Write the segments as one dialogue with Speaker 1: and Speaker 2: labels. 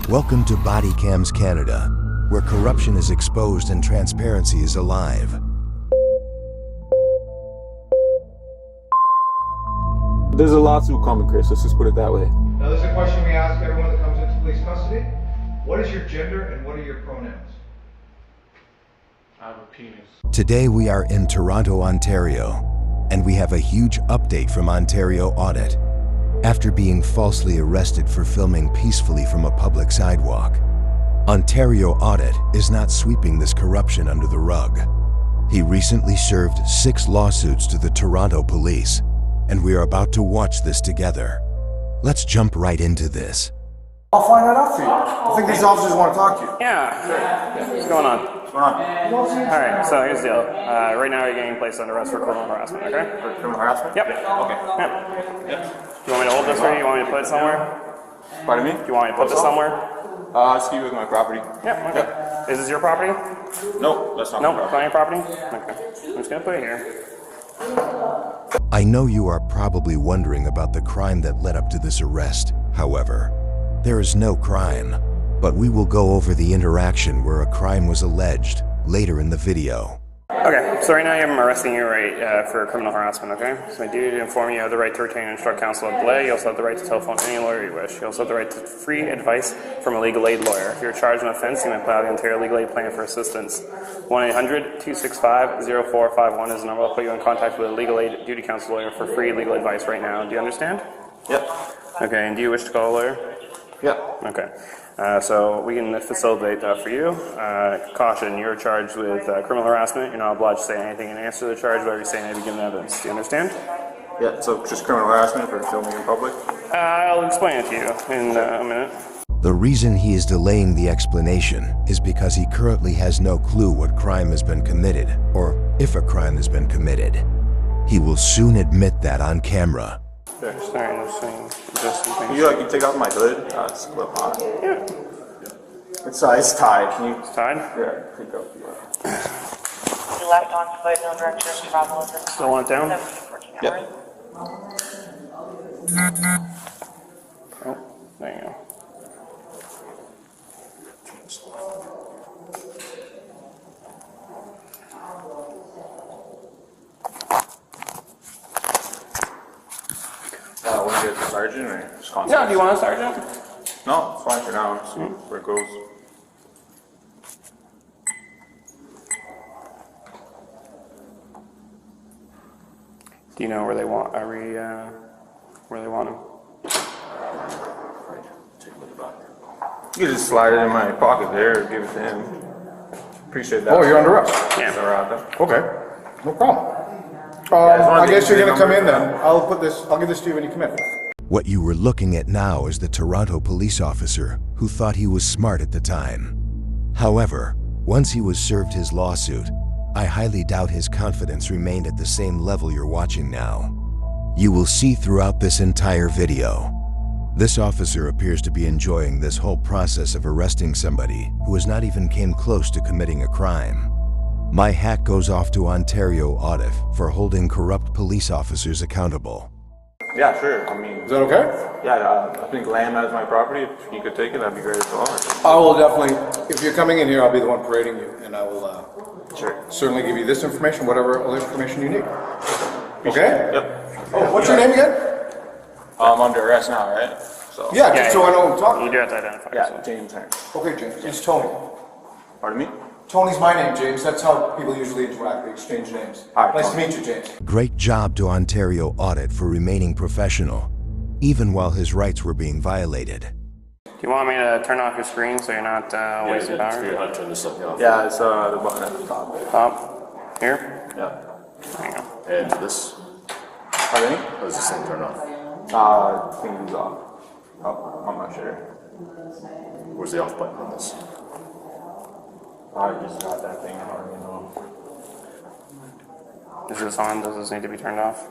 Speaker 1: Welcome to Body Cams Canada, where corruption is exposed and transparency is alive.
Speaker 2: There's a lawsuit coming, Chris. Let's just put it that way.
Speaker 3: Now, there's a question we ask everyone that comes into police custody. What is your gender and what are your pronouns?
Speaker 4: I have a penis.
Speaker 1: Today we are in Toronto, Ontario, and we have a huge update from Ontario Audit. After being falsely arrested for filming peacefully from a public sidewalk, Ontario Audit is not sweeping this corruption under the rug. He recently served 6 lawsuits to the Toronto police, and we are about to watch this together. Let's jump right into this.
Speaker 5: I'll find that out for you. I think these officers want to talk to you.
Speaker 6: Yeah. What's going on?
Speaker 5: What's going on?
Speaker 6: Alright, so here's the deal. Right now you're getting placed under arrest for criminal harassment, okay?
Speaker 5: For criminal harassment?
Speaker 6: Yep.
Speaker 5: Okay.
Speaker 6: Yep. Do you want me to hold this for you? You want me to put it somewhere?
Speaker 2: Pardon me?
Speaker 6: Do you want me to put this somewhere?
Speaker 2: I'll see you with my property.
Speaker 6: Yep, okay. Is this your property?
Speaker 2: No, that's not
Speaker 6: No,
Speaker 2: my
Speaker 6: it's not your property? Okay. I'm just gonna put it here.
Speaker 1: I know you are probably wondering about the crime that led up to this arrest. However, there is no crime, but we will go over the interaction where a crime was alleged later in the video.
Speaker 6: Okay, so right now I'm arresting you for criminal harassment, okay? So my duty to inform you have the right to retain and instruct counsel at delay. You also have the right to telephone any lawyer you wish. You also have the right to free advice from a legal aid lawyer. If you're charged with an offense, you may apply the Ontario Legal Aid Plan for assistance. 1-800-265-0451 is the number. I'll put you in contact with a legal aid duty counsel lawyer for free legal advice right now. Do you understand?
Speaker 2: Yep.
Speaker 6: Okay, and do you wish to call a lawyer?
Speaker 2: Yep.
Speaker 6: Okay. So we can facilitate that for you. Caution, you're charged with criminal harassment. You're not obliged to say anything in answer to the charge, whatever you say may be given evidence. Do you understand?
Speaker 2: Yeah, so just criminal harassment for filming in public?
Speaker 6: I'll explain it to you in a minute.
Speaker 1: The reason he is delaying the explanation is because he currently has no clue what crime has been committed, or if a crime has been committed. He will soon admit that on camera.
Speaker 6: Sorry, just some things.
Speaker 2: You take off my hood? It's a little hot.
Speaker 6: Yeah.
Speaker 2: It's tied. Can you?
Speaker 6: It's tied?
Speaker 2: Yeah, take off.
Speaker 7: Left on foot, no direction of travel.
Speaker 6: Still want it down?
Speaker 2: Yep.
Speaker 6: Oh, there you go.
Speaker 2: Want to get the sergeant or just contact?
Speaker 6: Yeah, do you want a sergeant?
Speaker 2: No, it's fine for now. See where it goes.
Speaker 6: Do you know where they want? Where they want him?
Speaker 2: You can just slide it in my pocket there or give it to him. Appreciate that.
Speaker 5: Oh, you're under arrest?
Speaker 6: Yeah.
Speaker 2: Is that right?
Speaker 5: Okay. No problem.
Speaker 2: I
Speaker 5: I guess you're going to come in
Speaker 2: number.
Speaker 5: then. I'll give this to you when you come in.
Speaker 1: What you were looking at now is the Toronto police officer who thought he was smart at the time. However, once he was served his lawsuit, I highly doubt his confidence remained at the same level you're watching now. You will see throughout this entire video. This officer appears to be enjoying this whole process of arresting somebody who has not even came close to committing a crime. My hat goes off to Ontario Audit for holding corrupt police officers accountable.
Speaker 2: Yeah, sure. I mean,
Speaker 5: Is that okay?
Speaker 2: yeah, I think land as my property. If you could take it, that'd be great as well.
Speaker 5: I will definitely, if you're coming in here, I'll be the one parading you, and I will
Speaker 2: Sure.
Speaker 5: certainly give you this information, whatever other information you need. Okay?
Speaker 2: Yep.
Speaker 5: Oh, what's your name again?
Speaker 2: I'm under arrest now, right? So.
Speaker 5: Yeah, just so I know who I'm talking
Speaker 6: You do have to identify
Speaker 2: Yeah,
Speaker 6: yourself.
Speaker 2: James Hanks.
Speaker 5: to. Okay, James. It's Tony.
Speaker 2: Pardon me?
Speaker 5: Tony's my name, James. That's how people usually interact. They exchange names.
Speaker 2: All right,
Speaker 5: Nice to
Speaker 2: Tony.
Speaker 5: meet you, James.
Speaker 1: Great job to Ontario Audit for remaining professional, even while his rights were being violated.
Speaker 6: Do you want me to turn off your screen so you're not wasting power?
Speaker 4: Turn this something off.
Speaker 2: Yeah, it's the button at the top.
Speaker 6: Top? Here?
Speaker 2: Yeah.
Speaker 6: There you go.
Speaker 4: And this,
Speaker 2: Pardon me?
Speaker 4: how does this thing turn off?
Speaker 2: I think it's off. Oh, I'm not sure.
Speaker 4: Where's the off button on this?
Speaker 2: I just got that thing. I don't really know.
Speaker 6: Is this on? Does this need to be turned off?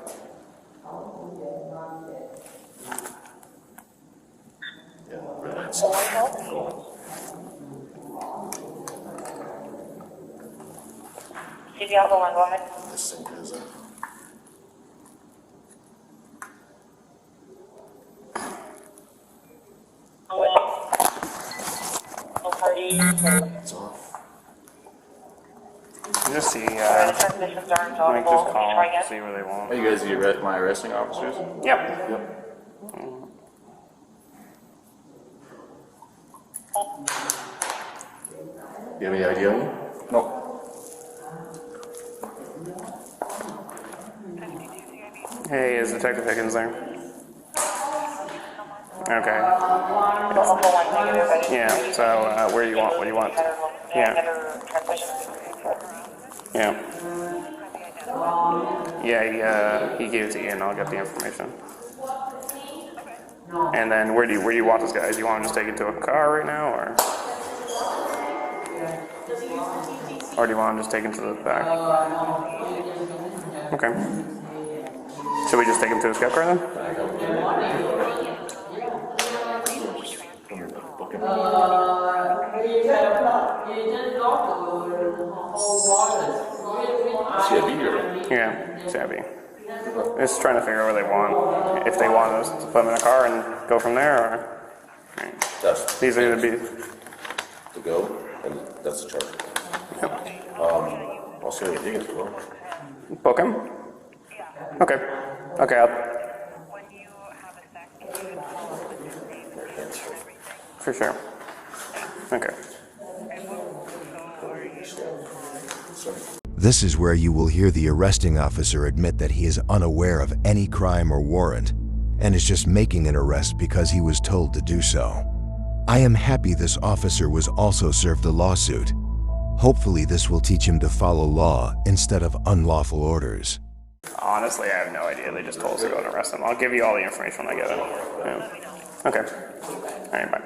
Speaker 4: Yeah, red lights.
Speaker 7: If you have the one, go ahead.
Speaker 4: This thing has a...
Speaker 7: party.
Speaker 4: It's off.
Speaker 6: Just see,
Speaker 7: Transmissions are
Speaker 6: like
Speaker 7: inaudible.
Speaker 6: just
Speaker 7: Can you try
Speaker 6: call,
Speaker 7: again?
Speaker 6: see what they want.
Speaker 2: Are you guys my arresting officers?
Speaker 6: Yep.
Speaker 4: You have any idea?
Speaker 2: No.
Speaker 6: Hey, is Detective Higgins there? Okay.
Speaker 7: Local line negative. I didn't
Speaker 6: Yeah, so where do you want? What do you want? Yeah.
Speaker 7: Never transmission.
Speaker 6: Yeah. Yeah, he gave it to you, and I'll get the information. And then where do you want this guy? Do you want him just take it to a car right now, or do you want him just take him to the back? Okay. Should we just take him to a scout car then?
Speaker 4: CIB or?
Speaker 6: Yeah, Shabby. Just trying to figure out what they want. If they want us to put them in a car and go from there, or
Speaker 4: That's
Speaker 6: these are going to be.
Speaker 4: to go, and that's the charge. I'll see what Higgins for.
Speaker 6: Book him? Okay. Okay, for sure. Okay.
Speaker 1: This is where you will hear the arresting officer admit that he is unaware of any crime or warrant and is just making an arrest because he was told to do so. I am happy this officer was also served a lawsuit. Hopefully this will teach him to follow law instead of unlawful orders.
Speaker 6: Honestly, I have no idea. They just told us to go and arrest him. I'll give you all the information when I get it. Yeah. Okay. All right, bye.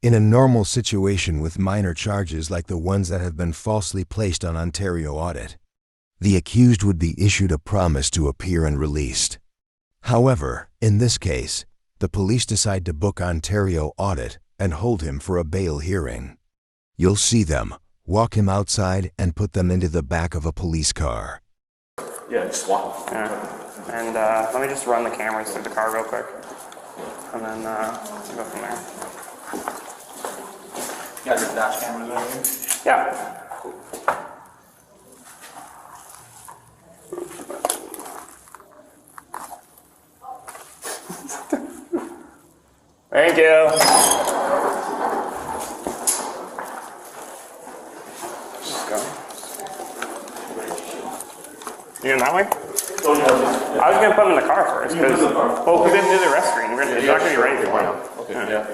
Speaker 1: In a normal situation with minor charges like the ones that have been falsely placed on Ontario Audit, the accused would be issued a promise to appear and released. However, in this case, the police decide to book Ontario Audit and hold him for a bail hearing. You'll see them walk him outside and put them into the back of a police car.
Speaker 4: Yeah, just walk.
Speaker 6: Yeah. And let me just run the cameras through the car real quick. And then we'll go from there.
Speaker 2: You got your dash cameras over here?
Speaker 6: Yeah. Thank you. Just go. You going that way? I was gonna put him in the car first, because we didn't do the arrest screen. It's not gonna be ready for him.
Speaker 4: Okay, yeah.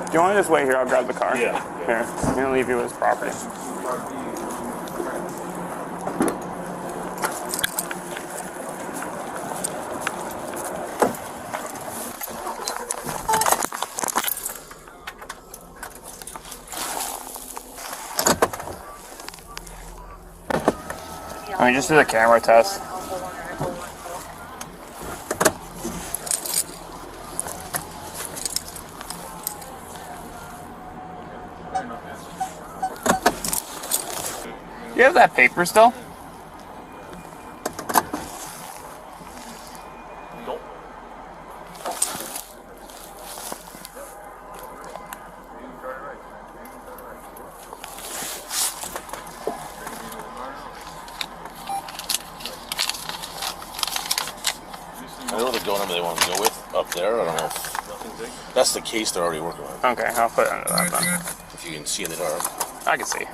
Speaker 6: Do you want to just wait here? I'll grab the car.
Speaker 4: Yeah.
Speaker 6: Here, I'm gonna leave you with his property. Let me just do the camera test. You have that paper still?
Speaker 4: I know the door number they want to go with up there. I don't know if that's the case they're already working on.
Speaker 6: Okay, I'll put it under that then.
Speaker 4: If you can see in the dark.
Speaker 6: I can see.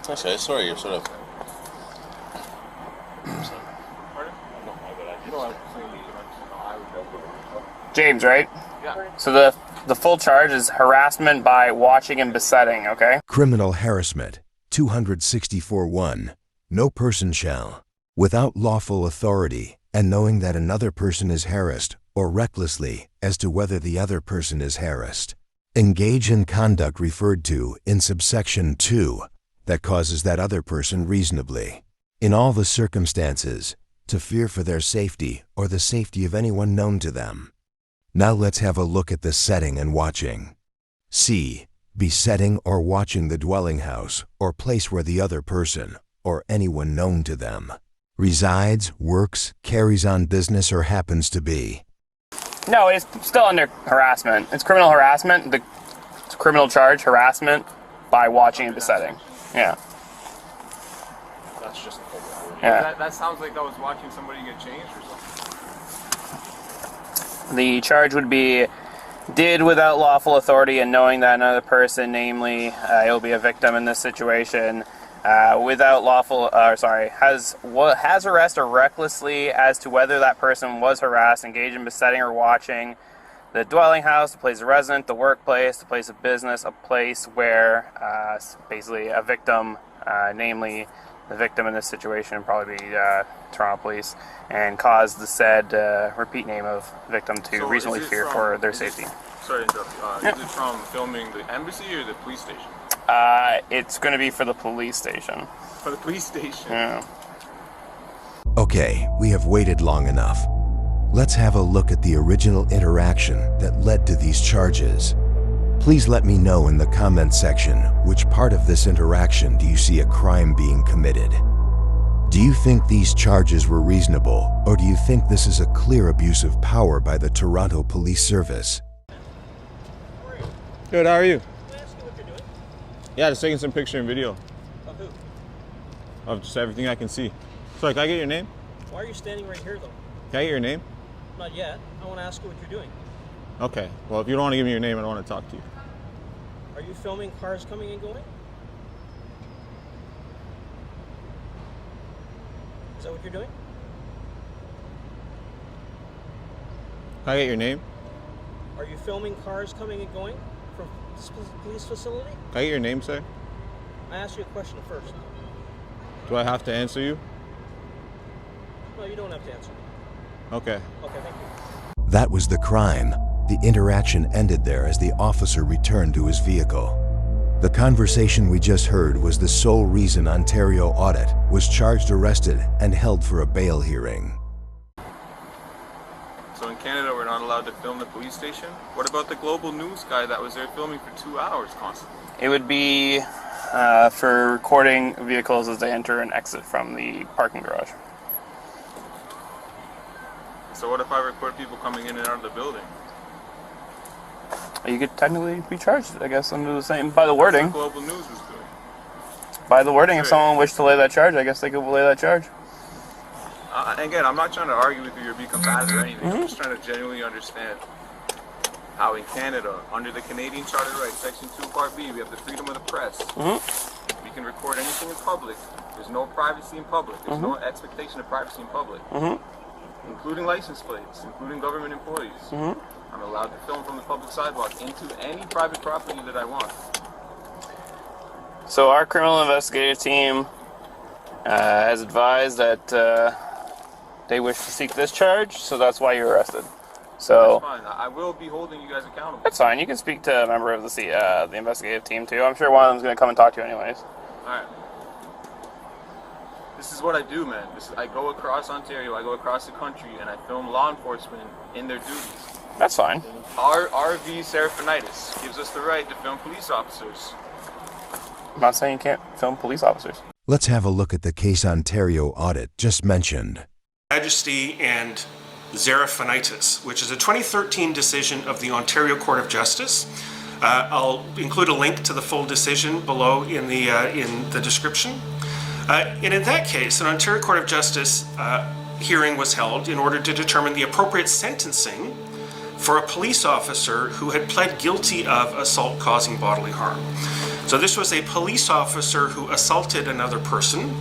Speaker 4: Okay, sorry, you're sort of.
Speaker 6: James, right? Yeah. So the full charge is harassment by watching and besetting, okay?
Speaker 1: Criminal harassment, 264(1). No person shall, without lawful authority and knowing that another person is harassed, or recklessly as to whether the other person is harassed, engage in conduct referred to in subsection 2 that causes that other person reasonably, in all the circumstances, to fear for their safety or the safety of anyone known to them. Now let's have a look at the setting and watching. C. Besetting or watching the dwelling house or place where the other person, or anyone known to them, resides, works, carries on business, or happens to be.
Speaker 6: No, it's still under harassment. It's criminal harassment. The criminal charge, harassment, by watching and besetting. Yeah.
Speaker 4: That's just the whole
Speaker 6: Yeah.
Speaker 2: That sounds like I was watching somebody get changed or something.
Speaker 6: The charge would be did without lawful authority and knowing that another person, namely, he'll be a victim in this situation, without lawful, has harassed or recklessly as to whether that person was harassed, engaged in besetting or watching the dwelling house, the place of residence, the workplace, the place of business, a place where basically a victim, namely the victim in this situation would probably be Toronto Police, and caused the said repeat name of victim to reasonably fear for their safety.
Speaker 2: Sorry to interrupt you. Is it from filming the embassy or the police station?
Speaker 6: It's going to be for the police station.
Speaker 2: For the police station?
Speaker 6: Yeah.
Speaker 1: Okay, we have waited long enough. Let's have a look at the original interaction that led to these charges. Please let me know in the comment section which part of this interaction do you see a crime being committed. Do you think these charges were reasonable, or do you think this is a clear abuse of power by the Toronto Police Service?
Speaker 2: Good, how are you?
Speaker 8: Can I ask you what you're doing?
Speaker 2: Yeah, just taking some picture and video
Speaker 8: Of who?
Speaker 2: of just everything I can see. Sorry, can I get your name?
Speaker 8: Why are you standing right here, though?
Speaker 2: Can I get your name?
Speaker 8: Not yet. I want to ask you what you're doing.
Speaker 2: Okay, well, if you don't want to give me your name, I don't want to talk to you.
Speaker 8: Are you filming cars coming and going? Is that what you're doing?
Speaker 2: Can I get your name?
Speaker 8: Are you filming cars coming and going from this police facility?
Speaker 2: Can I get your name, sir?
Speaker 8: I asked you a question first.
Speaker 2: Do I have to answer you?
Speaker 8: No, you don't have to answer me.
Speaker 2: Okay.
Speaker 8: Okay, thank you.
Speaker 1: That was the crime. The interaction ended there as the officer returned to his vehicle. The conversation we just heard was the sole reason Ontario Audit was charged, arrested, and held for a bail hearing.
Speaker 2: So in Canada, we're not allowed to film the police station? What about the Global News guy that was there filming for 2 hours constantly?
Speaker 6: It would be for recording vehicles as they enter and exit from the parking garage.
Speaker 2: So what if I record people coming in and out of the building?
Speaker 6: You could technically be charged, I guess, under the same, by the wording.
Speaker 2: That's what Global News was doing.
Speaker 6: By the wording, if
Speaker 2: Sure.
Speaker 6: someone wished to lay that charge, I guess they could lay that charge.
Speaker 2: Again, I'm not trying to argue with you or be combative or anything. I'm just trying to genuinely understand how in Canada, under the Canadian Charter of Rights, Section 2, Part B, we have the freedom of the press. We can record anything in public. There's no privacy in public. There's no expectation of privacy in public. Including license plates, including government employees. I'm allowed to film from the public sidewalk into any private property that I want.
Speaker 6: So our criminal investigative team has advised that they wish to seek this charge, so that's why you're arrested. So
Speaker 2: That's fine. I will be holding you guys accountable.
Speaker 6: that's fine. You can speak to a member of the investigative team too. I'm sure one of them's going to come and talk to you anyways.
Speaker 2: Alright. This is what I do, man. I go across Ontario, I go across the country, and I film law enforcement in their duties.
Speaker 6: That's fine.
Speaker 2: Our RV Seraphinitis gives us the right to film police officers.
Speaker 6: I'm not saying you can't film police officers.
Speaker 1: Let's have a look at the case Ontario Audit just mentioned.
Speaker 9: Majesty and Seraphinitis, which is a 2013 decision of the Ontario Court of Justice. I'll include a link to the full decision below in the description. And in that case, an Ontario Court of Justice hearing was held in order to determine the appropriate sentencing for a police officer who had pled guilty of assault causing bodily harm. So this was a police officer who assaulted another person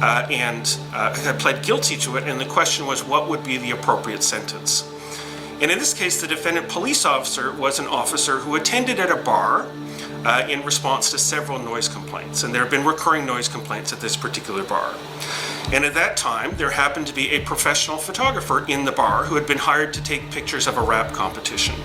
Speaker 9: and had pled guilty to it, and the question was what would be the appropriate sentence. And in this case, the defendant police officer was an officer who attended at a bar in response to several noise complaints, and there have been recurring noise complaints at this particular bar. And at that time, there happened to be a professional photographer in the bar who had been hired to take pictures of a rap competition.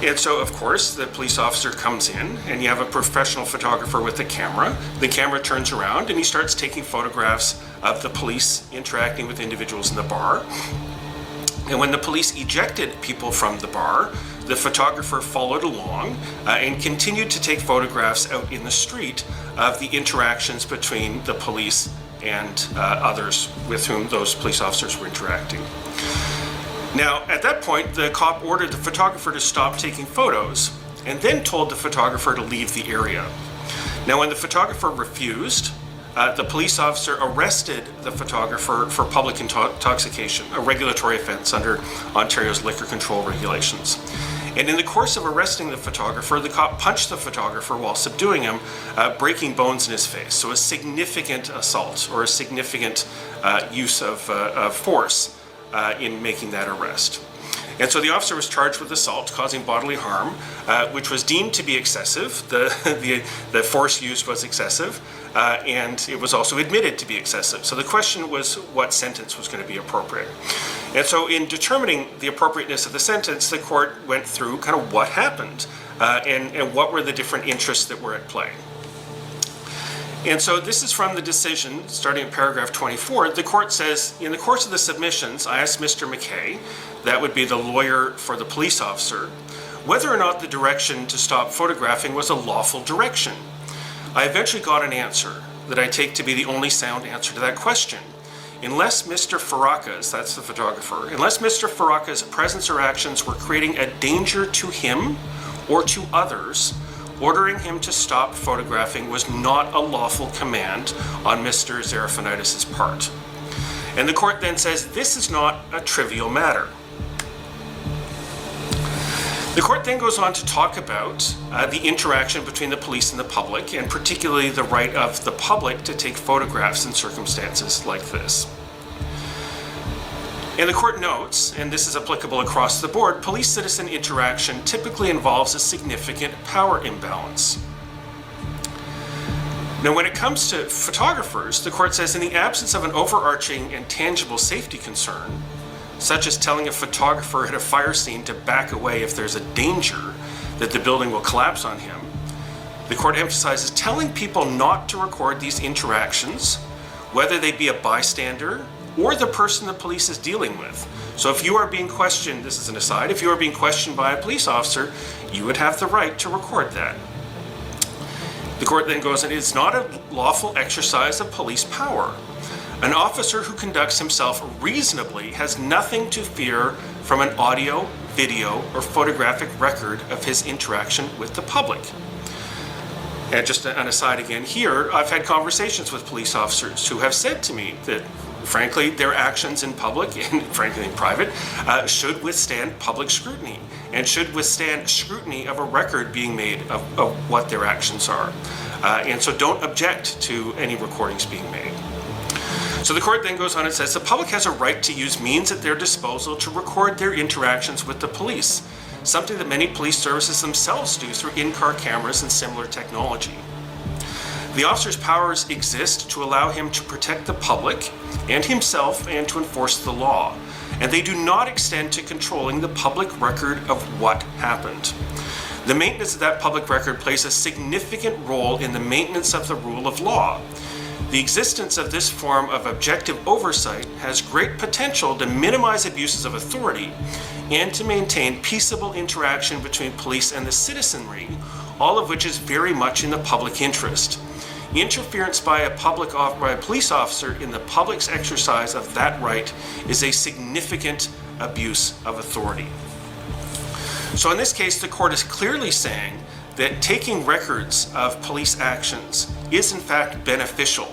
Speaker 9: And so, of course, the police officer comes in, and you have a professional photographer with a camera. The camera turns around, and he starts taking photographs of the police interacting with individuals in the bar. And when the police ejected people from the bar, the photographer followed along and continued to take photographs out in the street of the interactions between the police and others with whom those police officers were interacting. Now, at that point, the cop ordered the photographer to stop taking photos and then told the photographer to leave the area. Now, when the photographer refused, the police officer arrested the photographer for public intoxication, a regulatory offense under Ontario's liquor control regulations. And in the course of arresting the photographer, the cop punched the photographer while subduing him, breaking bones in his face. So a significant assault or a significant use of force in making that arrest. And so the officer was charged with assault causing bodily harm, which was deemed to be excessive. The force used was excessive, and it was also admitted to be excessive. So the question was what sentence was going to be appropriate. And so in determining the appropriateness of the sentence, the court went through kind of what happened and what were the different interests that were at play. And so this is from the decision, starting in paragraph 24. The court says, in the course of the submissions, I asked Mr. McKay, that would be the lawyer for the police officer, whether or not the direction to stop photographing was a lawful direction. I eventually got an answer that I take to be the only sound answer to that question. Unless Mr. Faraka's, that's the photographer, unless Mr. Faraka's presence or actions were creating a danger to him or to others, ordering him to stop photographing was not a lawful command on Mr. Zarafanitis' part. And the court then says this is not a trivial matter. The court then goes on to talk about the interaction between the police and the public, and particularly the right of the public to take photographs in circumstances like this. And the court notes, and this is applicable across the board, police-citizen interaction typically involves a significant power imbalance. Now, when it comes to photographers, the court says in the absence of an overarching and tangible safety concern, such as telling a photographer at a fire scene to back away if there's a danger that the building will collapse on him, the court emphasizes telling people not to record these interactions, whether they be a bystander or the person the police is dealing with. So if you are being questioned, this is an aside, if you are being questioned by a police officer, you would have the right to record that. The court then goes, and it's not a lawful exercise of police power. An officer who conducts himself reasonably has nothing to fear from an audio, video, or photographic record of his interaction with the public. And just an aside again here, I've had conversations with police officers who have said to me that frankly, their actions in public and frankly in private should withstand public scrutiny and should withstand scrutiny of a record being made of what their actions are. And so don't object to any recordings being made. So the court then goes on and says the public has a right to use means at their disposal to record their interactions with the police, something that many police services themselves do through in-car cameras and similar technology. The officer's powers exist to allow him to protect the public and himself and to enforce the law, and they do not extend to controlling the public record of what happened. The maintenance of that public record plays a significant role in the maintenance of the rule of law. The existence of this form of objective oversight has great potential to minimize abuses of authority and to maintain peaceable interaction between police and the citizenry, all of which is very much in the public interest. Interference by a police officer in the public's exercise of that right is a significant abuse of authority. So in this case, the court is clearly saying that taking records of police actions is in fact beneficial,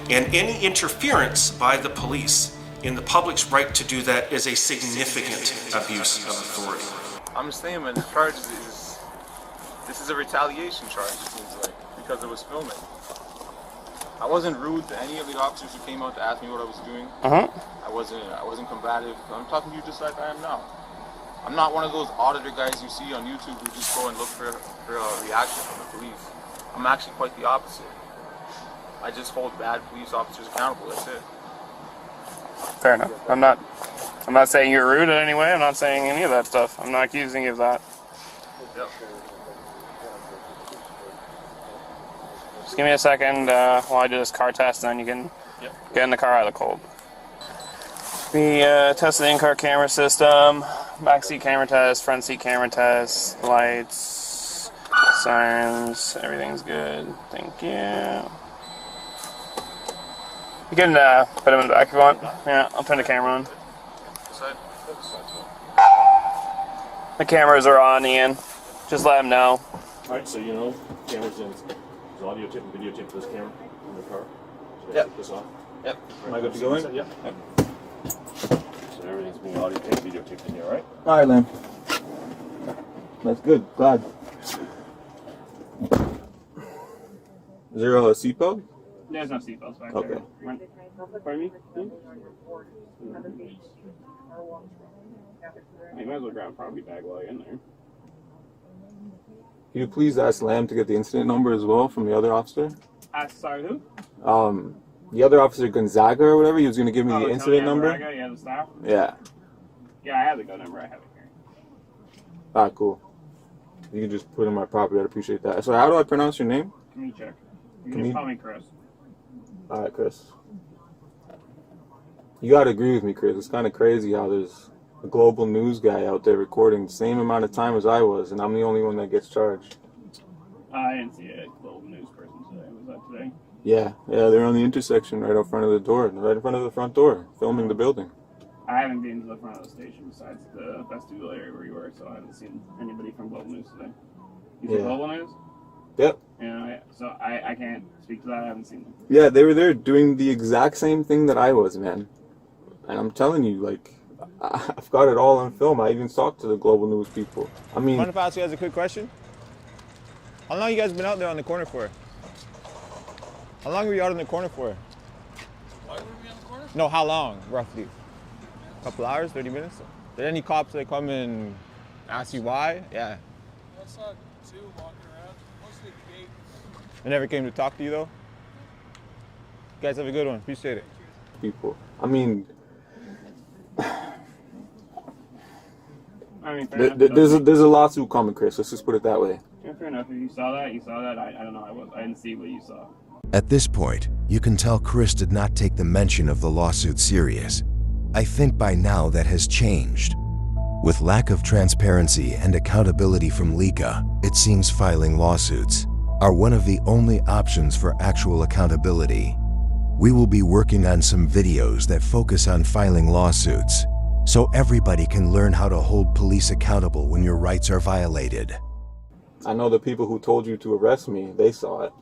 Speaker 9: and any interference by the police in the public's right to do that is a significant abuse of authority.
Speaker 2: I'm just saying, man, the charge is, this is a retaliation charge, it seems like, because it was filming. I wasn't rude to any of the officers who came out to ask me what I was doing. I wasn't combative. I'm talking to you just like I am now. I'm not one of those auditor guys you see on YouTube who just go and look for a reaction from the police. I'm actually quite the opposite. I just hold bad police officers accountable, that's it.
Speaker 6: Fair enough. I'm not saying you're rude in any way. I'm not saying any of that stuff. I'm not accusing you of that.
Speaker 2: Yep.
Speaker 6: Just give me a second while I do this car test, and then you can get in the car out of the cold. We tested the in-car camera system, backseat camera test, front seat camera test, lights, sirens, everything's good. Thank you. You can put them in the back if you want. Yeah, I'll turn the camera on. The cameras are on, Ian. Just let them know.
Speaker 4: Alright, so you know, cameras in. There's audio tape and video tape for this camera in the car. So
Speaker 2: Yep.
Speaker 4: take this off.
Speaker 2: Yep. Am I good to go in?
Speaker 4: Yep. So everything's being audio tape, video taped in here, right?
Speaker 2: All right, Lim. That's good. Glad. Is there a seatbelt?
Speaker 6: There's no seatbelts back
Speaker 2: Okay.
Speaker 6: there. Pardon me? You might as well grab a property bag while you're in there.
Speaker 2: Can you please ask Lam to get the incident number as well from the other officer?
Speaker 6: Sorry, who?
Speaker 2: The other officer, Gonzaga or whatever, he was going to give me the incident number.
Speaker 6: Yeah, the staff?
Speaker 2: Yeah.
Speaker 6: Yeah, I have the go number. I have it here.
Speaker 2: Alright, cool. You can just put it in my property. I'd appreciate that. So how do I pronounce your name?
Speaker 6: Let me check. You
Speaker 2: Can
Speaker 6: can
Speaker 2: you-
Speaker 6: just call me Chris.
Speaker 2: Alright, Chris. You gotta agree with me, Chris. It's kind of crazy how there's a global news guy out there recording the same amount of time as I was, and I'm the only one that gets charged.
Speaker 6: I didn't see a global news person today. Was that today?
Speaker 2: Yeah, they're on the intersection right out front of the door, right in front of the front door, filming the building.
Speaker 6: I haven't been to the front of the station besides the vestibule area where you were, so I haven't seen anybody from Global News today. You see
Speaker 2: Yeah.
Speaker 6: Global News?
Speaker 2: Yep.
Speaker 6: Yeah, so I can't speak to that. I haven't seen them.
Speaker 2: Yeah, they were there doing the exact same thing that I was, man. And I'm telling you, like, I've got it all on film. I even talked to the Global News people. I mean...
Speaker 10: Mind if I ask you guys a quick question? How long you guys been out there on the corner for? How long were you out on the corner for?
Speaker 11: Why were we on the corner?
Speaker 10: No, how long, roughly? A couple hours, 30 minutes? Did any cops like come and ask you why? Yeah.
Speaker 11: I saw two walking around, mostly at the gate.
Speaker 10: They never came to talk to you though? You guys have a good one. Appreciate it.
Speaker 2: People. I mean... There's a lawsuit coming, Chris. Let's just put it that way.
Speaker 6: Yeah, fair enough. If you saw that, you saw that. I don't know. I didn't see what you saw.
Speaker 1: At this point, you can tell Chris did not take the mention of the lawsuit serious. I think by now that has changed. With lack of transparency and accountability from Lika, it seems filing lawsuits are one of the only options for actual accountability. We will be working on some videos that focus on filing lawsuits, so everybody can learn how to hold police accountable when your rights are violated.
Speaker 2: I know the people who told you to arrest me, they saw it.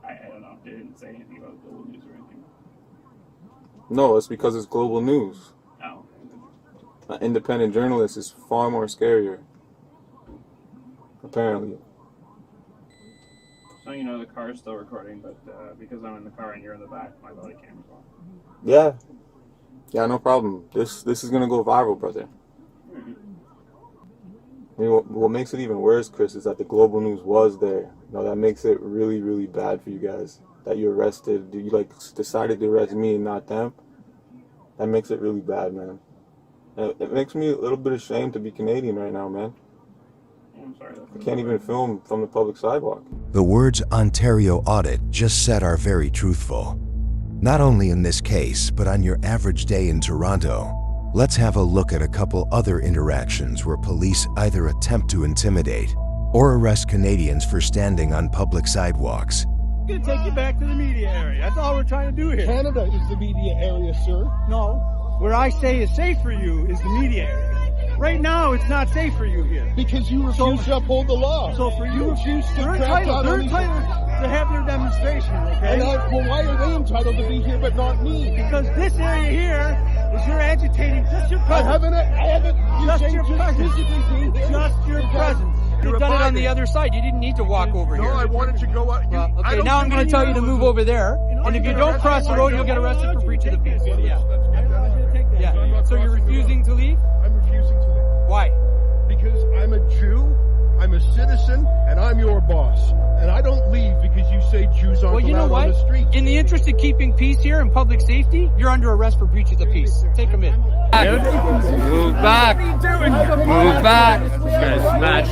Speaker 6: I don't know. They didn't say anything about Global News or anything.
Speaker 2: No, it's because it's global news.
Speaker 6: Oh.
Speaker 2: An independent journalist is far more scarier. Apparently.
Speaker 6: So you know the car is still recording, but because I'm in the car and you're in the back, my body camera's on.
Speaker 2: Yeah. Yeah, no problem. This is gonna go viral, brother. I mean, what makes it even worse, Chris, is that the global news was there. You know, that makes it really, really bad for you guys. That you arrested, you like decided to arrest me and not them. That makes it really bad, man. And it makes me a little bit ashamed to be Canadian right now, man.
Speaker 6: I'm sorry.
Speaker 2: I can't even film from the public sidewalk.
Speaker 1: The words Ontario audit just said are very truthful. Not only in this case, but on your average day in Toronto. Let's have a look at a couple other interactions where police either attempt to intimidate or arrest Canadians for standing on public sidewalks.
Speaker 12: I'm going to take you back to the media area. That's all we're trying to do here.
Speaker 11: Canada is the media area, sir.
Speaker 12: No, where I say is safe for you is the media area. Right now, it's not safe for you here.
Speaker 11: Because you refuse to uphold the law.
Speaker 12: So for you,
Speaker 11: refuse to
Speaker 12: they're
Speaker 11: crack
Speaker 12: entitled.
Speaker 11: down
Speaker 12: They're
Speaker 11: on these-
Speaker 12: entitled to have their demonstration, okay?
Speaker 11: Well, why are they entitled to be here but not me?
Speaker 12: Because this area here is you're agitating just your presence.
Speaker 11: I haven't, you
Speaker 12: Just
Speaker 11: say
Speaker 12: your
Speaker 11: just
Speaker 12: presence.
Speaker 11: physically being here.
Speaker 12: Just your presence.
Speaker 13: You've done it on the other side. You didn't need to walk over here.
Speaker 11: No, I wanted to go out.
Speaker 13: Well, okay, now I'm going to tell you to move over there. And if you don't cross the road, you'll get arrested for breach of the peace. Yeah. So you're refusing to leave?
Speaker 11: I'm refusing to leave.
Speaker 13: Why?
Speaker 11: Because I'm a Jew, I'm a citizen, and I'm your boss.
Speaker 14: and I don't leave because you say Jews aren't allowed on the street.
Speaker 13: In the interest of keeping peace here and public safety, you're under arrest for breach of the peace. Take them in.
Speaker 15: Move back. Move back. Move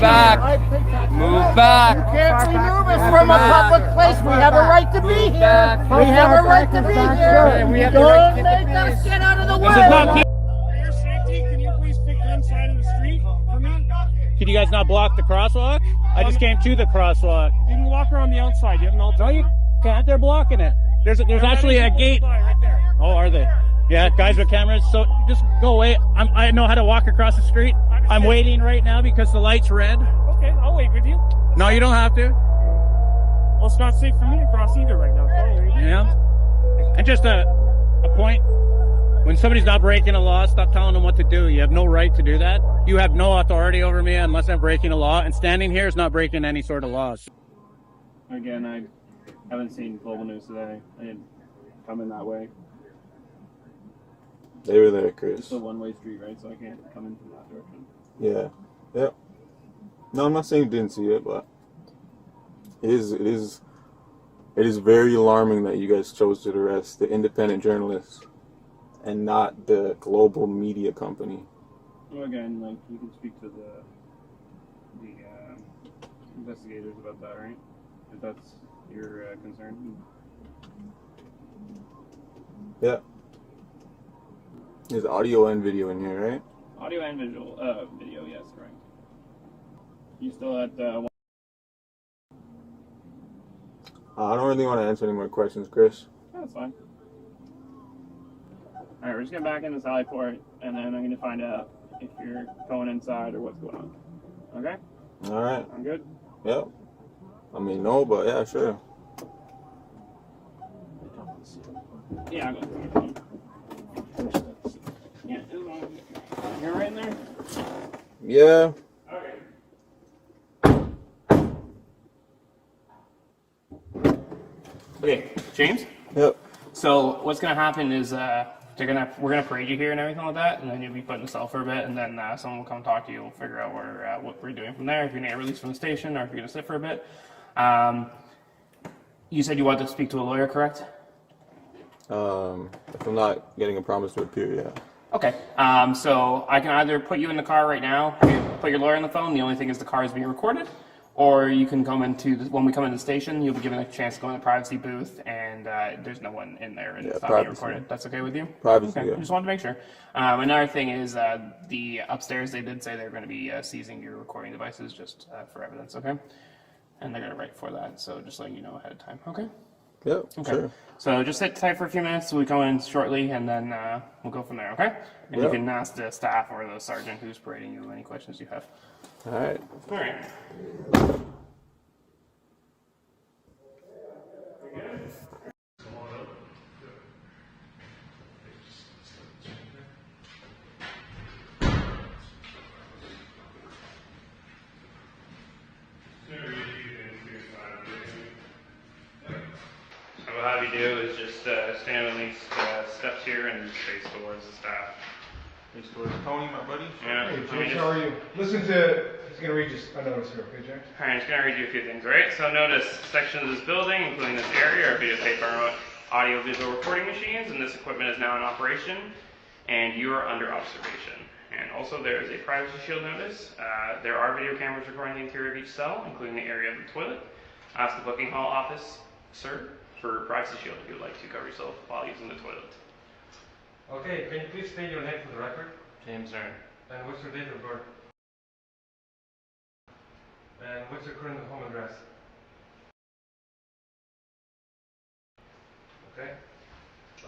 Speaker 15: back. Move back.
Speaker 16: You can't remove us from a public place. We have a right to be here. We have a right to be here. Don't make us get out of the way.
Speaker 12: For your safety, can you please pick one side of the street for me?
Speaker 17: Could you guys not block the crosswalk? I just came to the crosswalk.
Speaker 12: You can walk around the outside. You have an alternate.
Speaker 17: No, you can't. They're blocking it. There's actually a gate.
Speaker 12: Right there.
Speaker 17: Oh, are they? Yeah, guys with cameras. So just go away. I know how to walk across the street. I'm waiting right now because the light's red.
Speaker 12: Okay, I'll wait with you.
Speaker 17: No, you don't have to.
Speaker 12: Well, it's not safe for me to cross either right now. Sorry.
Speaker 17: Yeah. And just a point. When somebody's not breaking a law, stop telling them what to do. You have no right to do that. You have no authority over me unless I'm breaking a law. And standing here is not breaking any sort of laws.
Speaker 6: Again, I haven't seen Global News today. I didn't come in that way.
Speaker 18: They were there, Chris.
Speaker 6: It's a one-way street, right? So I can't come in from that direction.
Speaker 18: Yeah. Yep. No, I'm not saying you didn't see it, but it is very alarming that you guys chose to arrest the independent journalists and not the global media company.
Speaker 6: Well, again, like, you can speak to the investigators about that, right? If that's your concern.
Speaker 18: Yeah. There's audio and video in here, right?
Speaker 6: Audio and video, yes, correct. You still at
Speaker 18: I don't really want to answer any more questions, Chris.
Speaker 6: Yeah, that's fine. Alright, we're just getting back in the Sally Port, and then I'm going to find out if you're going inside or what's going on. Okay?
Speaker 18: Alright.
Speaker 6: I'm good?
Speaker 18: Yep. I mean, no, but yeah, sure.
Speaker 6: Yeah, I'll go. Yeah, you're right in there?
Speaker 18: Yeah.
Speaker 6: Okay, James?
Speaker 18: Yep.
Speaker 6: So what's gonna happen is we're gonna parade you here and everything like that, and then you'll be put in a cell for a bit, and then someone will come talk to you. We'll figure out what we're doing from there. If you're gonna get released from the station, or if you're gonna sit for a bit. You said you wanted to speak to a lawyer, correct?
Speaker 18: If I'm not getting a promise to appear, yeah.
Speaker 6: Okay. So I can either put you in the car right now, put your lawyer on the phone. The only thing is the car is being recorded. Or you can come when we come into the station, you'll be given a chance to go in the privacy booth, and there's no one in there, and it's not being recorded. That's okay with you?
Speaker 18: Privacy,
Speaker 6: okay.
Speaker 18: Yeah.
Speaker 6: Just wanted to make sure. Another thing is the upstairs, they did say they're going to be seizing your recording devices just for evidence, okay? And they're going to write for that, so just letting you know ahead of time, okay?
Speaker 18: Yep,
Speaker 6: okay.
Speaker 18: Sure.
Speaker 6: So just sit tight for a few minutes, we'll come in shortly, and then we'll go from there, okay? And
Speaker 18: Yep.
Speaker 6: you can ask the staff or the sergeant who's parading you any questions you have.
Speaker 18: All right.
Speaker 6: All right. So what I'll have you do is just stand on these steps here and face towards the staff.
Speaker 2: Face towards Tony, my buddy.
Speaker 6: Yeah.
Speaker 3: Hey, James, how are you? Listen to, he's going to read just a notice here, okay, James?
Speaker 6: Alright, I'm just going to read you a few things, alright? So notice sections of this building, including this area, are videotape or audio-visual recording machines, and this equipment is now in operation, and you are under observation. And also there is a privacy shield notice. There are video cameras recording the interior of each cell, including the area of the toilet. Ask the booking hall office, sir, for privacy shield if you would like to cover yourself while using the toilet.
Speaker 19: Okay, can you please state your name for the record?
Speaker 6: James Zern.
Speaker 19: And what's your date of birth? And what's your current home address? Okay.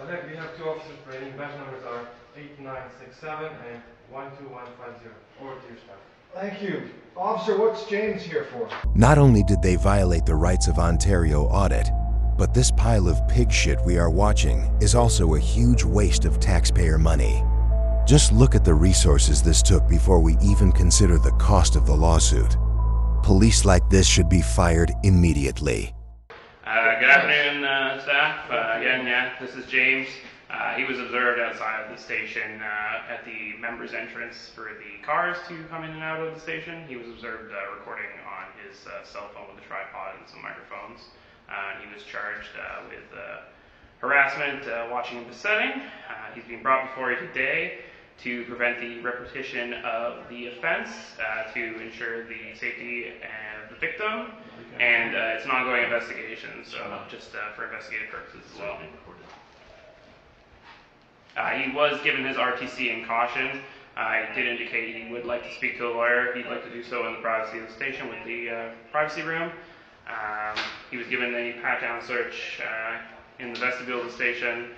Speaker 19: Okay, we have two officers parading. Badge numbers are 8967 and 12150. Over to your staff.
Speaker 3: Thank you. Officer, what's James here for?
Speaker 1: Not only did they violate the rights of Ontario audit, but this pile of pig shit we are watching is also a huge waste of taxpayer money. Just look at the resources this took before we even consider the cost of the lawsuit. Police like this should be fired immediately.
Speaker 6: Good afternoon, staff. Again, yeah, this is James. He was observed outside of the station at the members' entrance for the cars to come in and out of the station. He was observed recording on his cell phone with a tripod and some microphones. He was charged with harassment, watching and besetting. He's being brought before you today to prevent the repetition of the offense, to ensure the safety of the victim, and it's an ongoing investigation, so just for investigative purposes as well. He was given his RTC and caution. He did indicate he would like to speak to a lawyer. He'd like to do so in the privacy of the station with the privacy room. He was given a pat-down search in the vestibule of the station.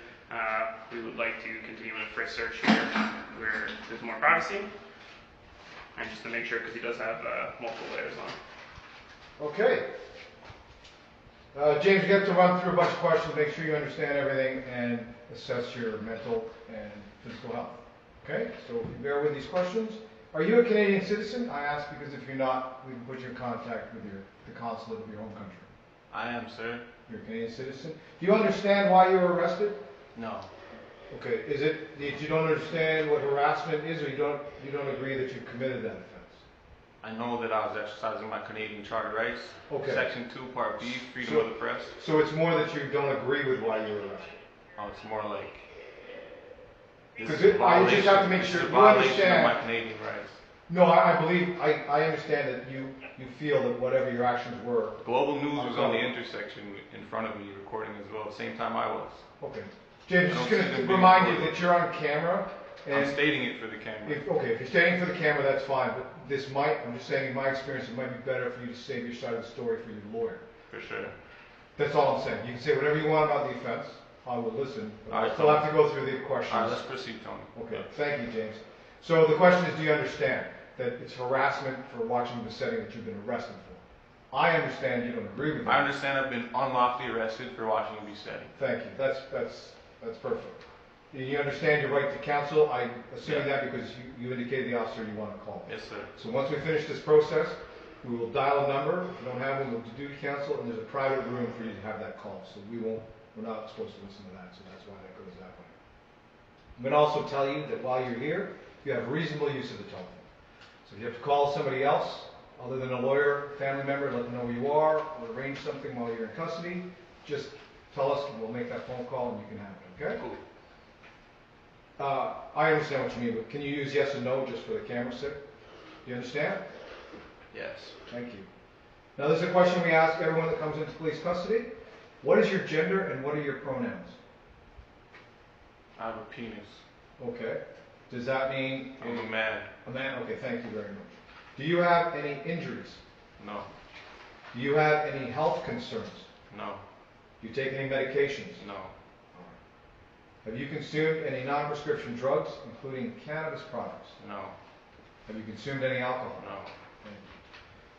Speaker 6: We would like to continue with a frisk search here where there's more privacy. And just to make sure, because he does have multiple layers on.
Speaker 3: Okay. James, you have to run through a bunch of questions, make sure you understand everything, and assess your mental and physical health. Okay? So if you bear with these questions. Are you a Canadian citizen? I ask because if you're not, we can put you in contact with the consulate of your home country.
Speaker 2: I am, sir.
Speaker 3: You're a Canadian citizen. Do you understand why you were arrested?
Speaker 2: No.
Speaker 3: Okay. Is it that you don't understand what harassment is, or you don't agree that you committed that offense?
Speaker 2: I know that I was exercising my Canadian Charter rights.
Speaker 3: Okay.
Speaker 2: Section 2, Part B, freedom of the press.
Speaker 3: So it's more that you don't agree with why you were arrested?
Speaker 2: Oh, it's more like...
Speaker 3: Because I just have to make sure you understand.
Speaker 2: Of my Canadian rights.
Speaker 3: No, I believe, I understand that you feel that whatever your actions were.
Speaker 2: Global News was on the intersection in front of me recording as well, at the same time I was.
Speaker 3: Okay. James, just going to remind you that you're on camera. And
Speaker 2: I'm stating it for the camera.
Speaker 3: If you're stating for the camera, that's fine. But this might, I'm just saying in my experience, it might be better for you to save your side of the story for your lawyer.
Speaker 2: For sure.
Speaker 3: That's all I'm saying. You can say whatever you want about the offense. I will listen. But I still have to go through the questions.
Speaker 2: All right, let's proceed, Tony.
Speaker 3: Okay. Thank you, James. So the question is, do you understand that it's harassment for watching the setting that you've been arrested for? I understand you don't agree with that.
Speaker 2: I understand I've been unlawfully arrested for watching a besetting.
Speaker 3: Thank you. That's perfect. You understand your right to counsel. I'm assuming that because you indicated the officer you want to call.
Speaker 2: Yes, sir.
Speaker 3: So once we finish this process, we will dial a number. If you don't have one, we'll do counsel, and there's a private room for you to have that call. So we're not supposed to listen to that, so that's why that goes that way. I'm going to also tell you that while you're here, you have reasonable use of the telephone. So if you have to call somebody else, other than a lawyer, family member, let them know where you are, or arrange something while you're in custody, just tell us, and we'll make that phone call, and you can have it, okay?
Speaker 2: Cool.
Speaker 3: I understand what you mean, but can you use yes and no just for the camera's sake? Do you understand?
Speaker 2: Yes.
Speaker 3: Thank you. Now, this is a question we ask everyone that comes into police custody. What is your gender and what are your pronouns?
Speaker 2: I have a penis.
Speaker 3: Okay. Does that mean...
Speaker 2: I'm a man.
Speaker 3: A man? Okay, thank you very much. Do you have any injuries?
Speaker 2: No.
Speaker 3: Do you have any health concerns?
Speaker 2: No.
Speaker 3: Do you take any medications?
Speaker 2: No.
Speaker 3: Have you consumed any non-prescription drugs, including cannabis products?
Speaker 2: No.
Speaker 3: Have you consumed any alcohol?
Speaker 2: No.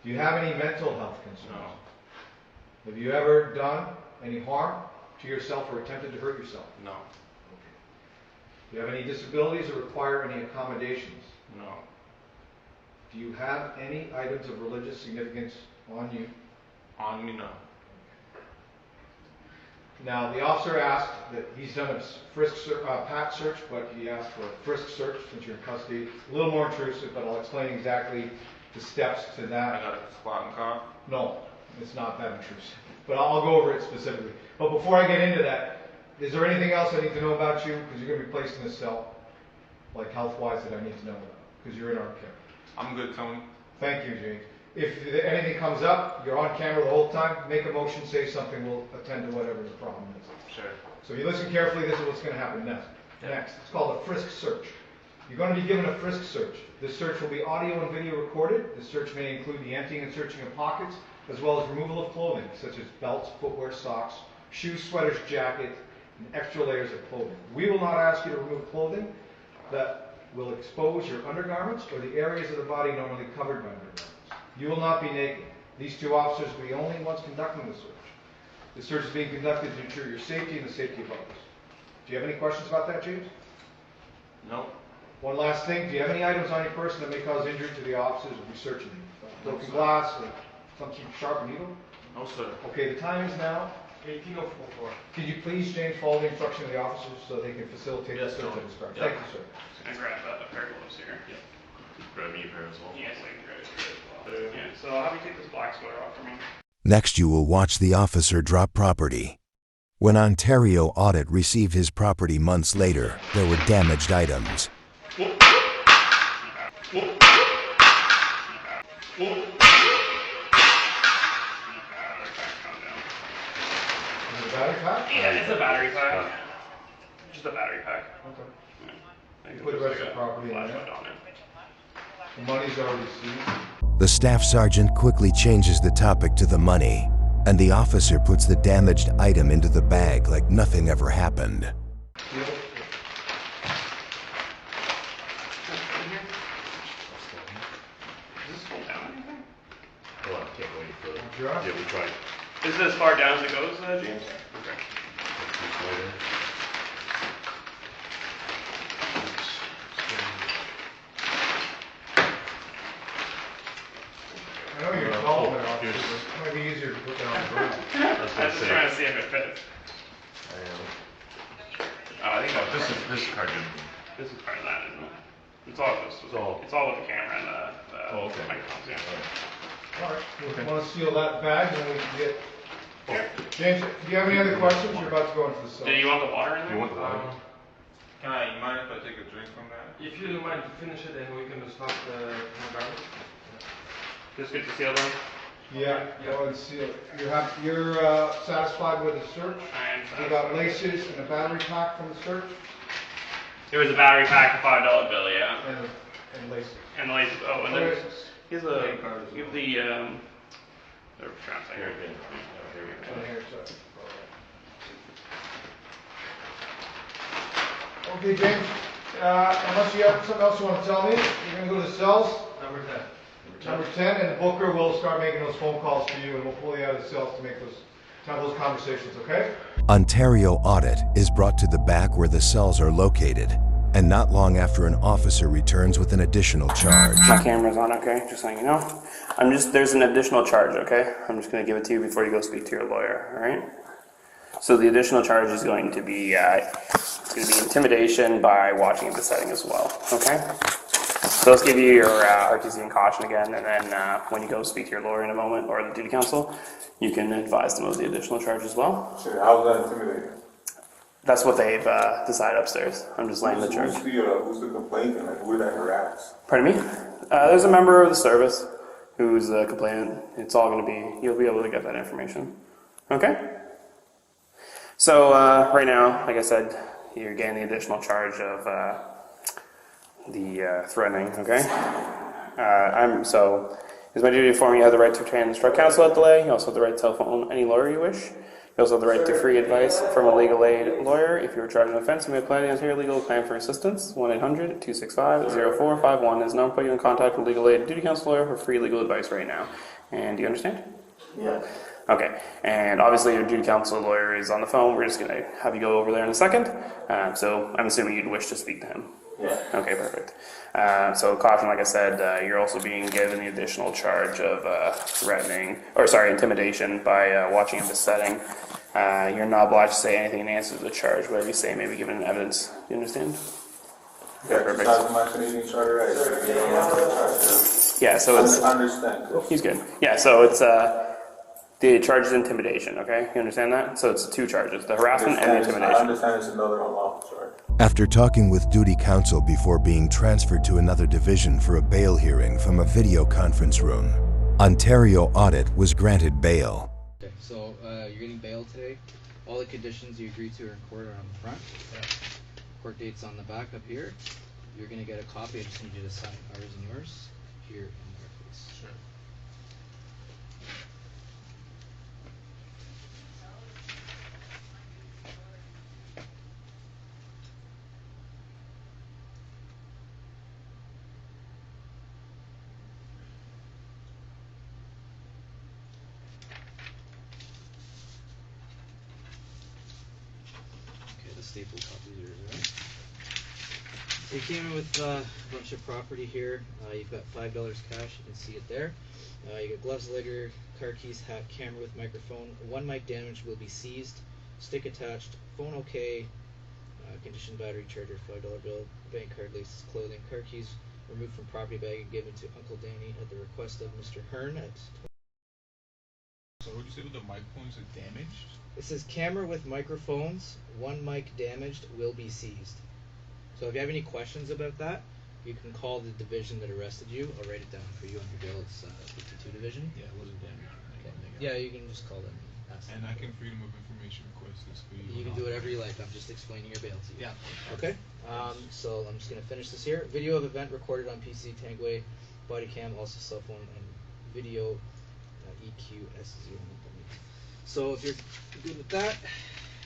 Speaker 3: Do you have any mental health concerns?
Speaker 2: No.
Speaker 3: Have you ever done any harm to yourself or attempted to hurt yourself?
Speaker 2: No.
Speaker 3: Okay. Do you have any disabilities or require any accommodations?
Speaker 2: No.
Speaker 3: Do you have any items of religious significance on you?
Speaker 2: On me, no.
Speaker 3: Now, the officer asked that he's done a pat search, but he asked for a frisk search since you're in custody. A little more intrusive, but I'll explain exactly the steps to that.
Speaker 2: I got a squat and cough?
Speaker 3: No, it's not that intrusive. But I'll go over it specifically. But before I get into that, is there anything else I need to know about you? Because you're going to be placed in a cell, like health-wise, that I need to know about. Because you're in our care.
Speaker 2: I'm good, Tony.
Speaker 3: Thank you, James. If anything comes up, you're on camera the whole time, make a motion, say something, we'll attend to whatever the problem is.
Speaker 2: Sure.
Speaker 3: So if you listen carefully, this is what's going to happen next. Next, it's called a frisk search. You're going to be given a frisk search. This search will be audio and video recorded. This search may include the emptying and searching of pockets, as well as removal of clothing, such as belts, footwear, socks, shoes, sweaters, jacket, and extra layers of clothing. We will not ask you to remove clothing that will expose your undergarments or the areas of the body normally covered by undergarments. You will not be naked. These two officers will be the only ones conducting the search. The search is being conducted to ensure your safety and the safety of others. Do you have any questions about that, James?
Speaker 2: No.
Speaker 3: One last thing. Do you have any items on your person that may cause injury to the officers who will be searching you? Broken glass, some sharp needle?
Speaker 2: No, sir.
Speaker 3: Okay, the time is now
Speaker 19: 1804.
Speaker 3: Could you please, James, follow the instruction of the officers so they can facilitate the search of this car? Thank you, sir.
Speaker 6: Can I grab a pair of gloves here?
Speaker 4: Yeah. Grab me a pair as well.
Speaker 6: Yes, I can grab it here as well. Yeah, so I'll have you take this black sweater off for me.
Speaker 1: Next, you will watch the officer drop property. When Ontario Audit received his property months later, there were damaged items.
Speaker 3: Battery pack?
Speaker 6: Yeah, it's a battery pack. Just a battery pack.
Speaker 3: Okay.
Speaker 6: Yeah.
Speaker 3: You put the rest of the property in there.
Speaker 6: On it.
Speaker 3: The money's already seized.
Speaker 1: The staff sergeant quickly changes the topic to the money, and the officer puts the damaged item into the bag like nothing ever happened.
Speaker 19: Yep.
Speaker 6: Is this full down anything?
Speaker 4: Hold on, I can't wait for it.
Speaker 3: Yeah.
Speaker 4: Yeah, we tried.
Speaker 6: Is it as far down as it goes, James? Okay.
Speaker 3: I know you're tall, but it might be easier to put down on the ground.
Speaker 6: I was just trying to see if it fits. Oh, I think that was
Speaker 4: This is card.
Speaker 6: This is part of that, isn't it? It's all with the camera and the microphones, yeah.
Speaker 3: All right. We want to seal that bag, and we can get. James, do you have any other questions? You're about to go into the cell.
Speaker 6: Do you want the water in there?
Speaker 4: You want the water?
Speaker 2: You mind if I take a drink from that?
Speaker 19: If you don't mind, finish it and we can just stop the garbage.
Speaker 6: Just get the seal done?
Speaker 3: Yeah, go and seal it. You're satisfied with the search?
Speaker 6: I am satisfied.
Speaker 3: You got laces and a battery pack from the search?
Speaker 6: It was a battery pack, a $5 bill, yeah.
Speaker 3: And laces.
Speaker 6: And the laces. Oh, and then here's the
Speaker 4: Here again.
Speaker 3: Okay, James. Unless you have something else you want to tell me, you're going to go to the cells.
Speaker 19: Number 10.
Speaker 3: Number 10, and the booker will start making those phone calls to you, and we'll pull you out of the cells to have those conversations, okay?
Speaker 1: Ontario Audit is brought to the back where the cells are located, and not long after an officer returns with an additional charge.
Speaker 6: My camera's on, okay? Just so you know. There's an additional charge, okay? I'm just going to give it to you before you go speak to your lawyer, all right? So the additional charge is going to be, intimidation by watching the setting as well, okay? So let's give you your RTC and caution again, and then when you go speak to your lawyer in a moment, or the duty counsel, you can advise them of the additional charge as well.
Speaker 18: Sure, how was that intimidating?
Speaker 6: That's what they've decided upstairs. I'm just laying the charge.
Speaker 18: Who's the complainant and who did that harass?
Speaker 6: Pardon me? There's a member of the service who's a complainant. It's all going to be, you'll be able to get that information. Okay? So right now, like I said, you're getting the additional charge of the threatening, okay? So it's my duty to inform you have the right to obtain and instruct counsel at delay. You also have the right to telephone any lawyer you wish. You also have the right to free advice from a legal aid lawyer. If you are charged an offense and may apply to Ontario Legal Claim for Assistance, 1-800-265-0451 is the number to put you in contact with legal aid duty counsel lawyer for free legal advice right now. And do you understand?
Speaker 18: Yeah.
Speaker 6: Okay, and obviously your duty counsel lawyer is on the phone. We're just going to have you go over there in a second. So I'm assuming you'd wish to speak to him.
Speaker 18: Yeah.
Speaker 6: Okay, perfect. So caution, like I said, you're also being given the additional charge of intimidation by watching in this setting. You're not obliged to say anything in answer to the charge. Whatever you say may be given in evidence. Do you understand? Okay, perfect.
Speaker 18: My Canadian charter rights.
Speaker 6: Yeah, so it's...
Speaker 18: Understand.
Speaker 6: He's good. Yeah, so it's... the charge is intimidation, okay? You understand that? So it's two charges, the harassment and the intimidation.
Speaker 18: I understand it's another unlawful charge.
Speaker 1: After talking with duty counsel before being transferred to another division for a bail hearing from a video conference room, Ontario Audit was granted bail.
Speaker 20: Okay, so you're getting bail today. All the conditions you agreed to are in court are on the front. Court date's on the back up here. You're going to get a copy. I just need you to sign ours and yours here and there, please. Sure. Staple copies are right. So you came in with a bunch of property here. You've got $5 cash. You can see it there. You got gloves, liquor, car keys, hat, camera with microphone. One mic damaged will be seized. Stick attached. Phone okay. Condition battery, charger, $5 bill, bank card, laces, clothing. Car keys removed from property bag and given to Uncle Danny at the request of Mr. Hearn at...
Speaker 18: So what did you say with the microphones are damaged?
Speaker 20: It says camera with microphones, one mic damaged, will be seized. So if you have any questions about that, you can call the division that arrested you. I'll write it down for you on your bill. It's 52 division.
Speaker 18: Yeah, it wasn't damaged.
Speaker 20: Okay. Yeah, you can just call them. Ask
Speaker 18: And
Speaker 20: them.
Speaker 18: I can freedom of information request this for you.
Speaker 20: You can do whatever you like. I'm just explaining your bail to you.
Speaker 18: Yeah.
Speaker 20: Okay. So I'm just gonna finish this here. Video of event recorded on PC, Tangway, body cam, also cell phone, and video EQS0. So if you're good with that,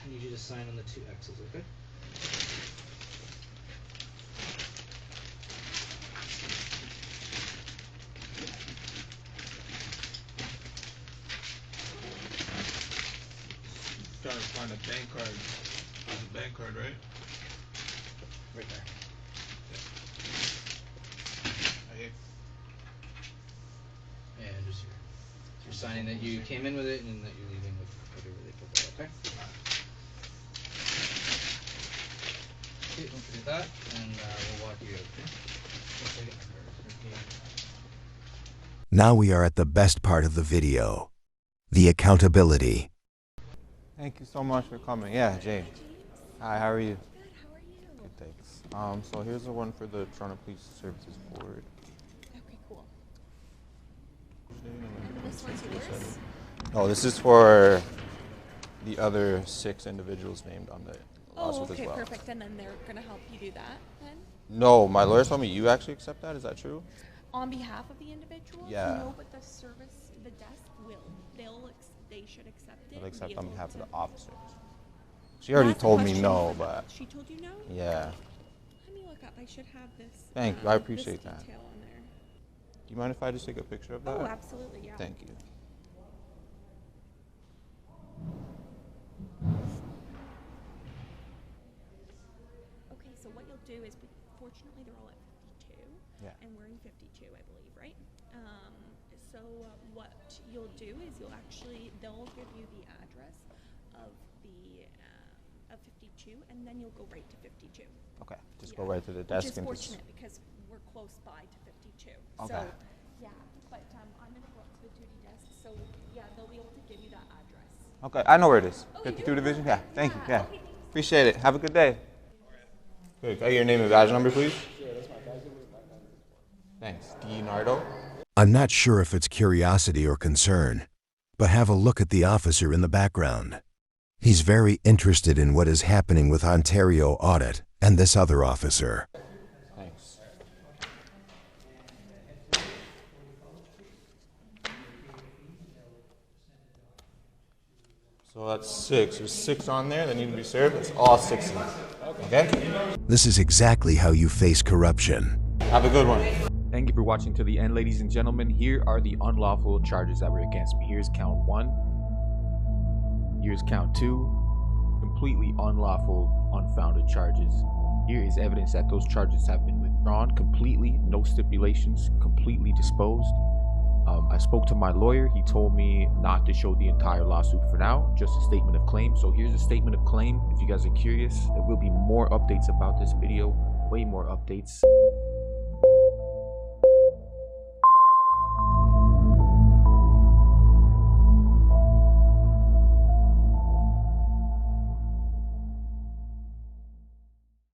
Speaker 20: I need you to sign on the 2 X's. Okay.
Speaker 18: Trying to find a bank card. There's a bank card, right?
Speaker 20: Right there.
Speaker 18: Right here.
Speaker 20: And just here. So you're signing that you came in with it and that you're leaving with whatever they put there, okay? Okay, don't forget that, and we'll walk you out, okay? Once I get my card.
Speaker 1: Now we are at the best part of the video, the accountability.
Speaker 10: Thank you so much for coming. Yeah, James. Hi, how are you?
Speaker 21: Good, how are you?
Speaker 10: Good, thanks. So here's the one for the Toronto Police Services Board.
Speaker 21: Okay, cool. And this one's yours?
Speaker 10: No, this is for the other 6 individuals named on the lawsuit
Speaker 21: Oh, okay,
Speaker 10: as well.
Speaker 21: perfect. And then they're going to help you do that then?
Speaker 10: No, my lawyer told me you actually accept that. Is that true?
Speaker 21: On behalf of the individual?
Speaker 10: Yeah.
Speaker 21: No, but the service, the desk will. They should accept it.
Speaker 10: I'll accept
Speaker 21: be
Speaker 10: on
Speaker 21: able
Speaker 10: behalf of
Speaker 21: to-
Speaker 10: the officers. She already
Speaker 21: That's a
Speaker 10: told me
Speaker 21: question
Speaker 10: no,
Speaker 21: for
Speaker 10: but
Speaker 21: them. She told you no?
Speaker 10: yeah.
Speaker 21: Let me look up. I should have this.
Speaker 10: Thank you. I appreciate
Speaker 21: this
Speaker 10: that.
Speaker 21: detail on there.
Speaker 10: Do you mind if I just take a picture of that?
Speaker 21: Oh, absolutely, yeah.
Speaker 10: Thank you.
Speaker 21: Okay, so what you'll do is, fortunately, they're all at 52.
Speaker 10: Yeah.
Speaker 21: And we're in 52, I believe, right? So what you'll do is they'll give you the address of the of 52, and then you'll go right to 52.
Speaker 10: Okay, just go right to the desk
Speaker 21: Which is
Speaker 10: and
Speaker 21: fortunate because we're close by to 52.
Speaker 10: Okay.
Speaker 21: So, yeah, but I'm gonna go up to the duty desk. So yeah, they'll be able to give you that address.
Speaker 10: Okay, I know where it is.
Speaker 21: Oh, you
Speaker 10: 52
Speaker 21: do?
Speaker 10: Division? Yeah, thank you. Yeah.
Speaker 21: Okay,
Speaker 10: Appreciate it. Have a good day. Good. Can I get your name and badge number, please? Thanks. DiNardo.
Speaker 1: I'm not sure if it's curiosity or concern, but have a look at the officer in the background. He's very interested in what is happening with Ontario Audit and this other officer.
Speaker 10: Thanks. So that's 6. There's 6 on there that need to be served. That's all 6 of them. Okay?
Speaker 1: This is exactly how you face corruption.
Speaker 10: Have a good one.
Speaker 22: Thank you for watching to the end, ladies and gentlemen. Here are the unlawful charges that were against me. Here's count 1. Here's count 2. Completely unlawful, unfounded charges. Here is evidence that those charges have been withdrawn completely, no stipulations, completely disposed. I spoke to my lawyer. He told me not to show the entire lawsuit for now, just a statement of claim. So here's a statement of claim. If you guys are curious, there will be more updates about this video, way more updates.